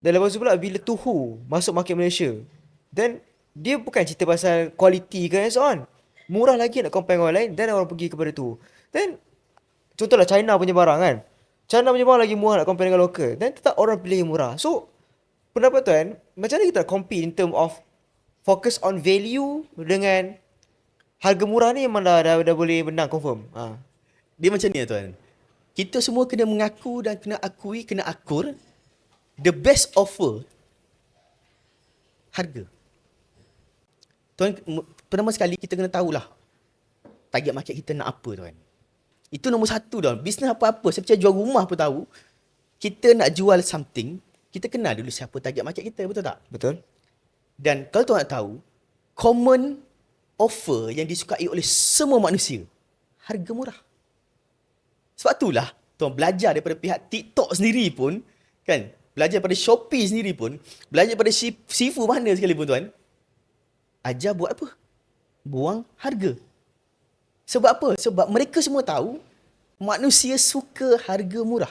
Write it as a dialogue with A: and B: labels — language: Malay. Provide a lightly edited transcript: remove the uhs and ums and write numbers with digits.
A: Dan lepas tu pula bila Tuhu masuk market Malaysia, then dia bukan cerita pasal quality ke and so on. Murah lagi nak compare dengan orang lain, then orang pergi kepada tu. Then contohlah China punya barang kan. China punya barang lagi murah nak compare dengan local. Then tetap orang pilih yang murah. So pendapat tuan, macam mana kita nak compete in term of focus on value dengan harga murah ni memang dah boleh menang confirm.
B: Dia macam ni tuan. Kita semua kena mengaku dan kena akui, kena akur the best offer harga. Tuan, pertama sekali kita kena tahulah target market kita nak apa tuan. Itu nombor satu tuan. Bisnes apa-apa, saya percaya jual rumah pun tahu. Kita nak jual something, kita kenal dulu siapa target market kita, betul tak?
A: Betul?
B: Dan kalau tuan nak tahu, common offer yang disukai oleh semua manusia, harga murah. Sebab itulah tuan belajar daripada pihak TikTok sendiri pun, kan? Belajar daripada Shopee sendiri pun, belajar daripada Sifu mana sekalipun tuan, ajar buat apa? Buang harga. Sebab apa? Sebab mereka semua tahu manusia suka harga murah.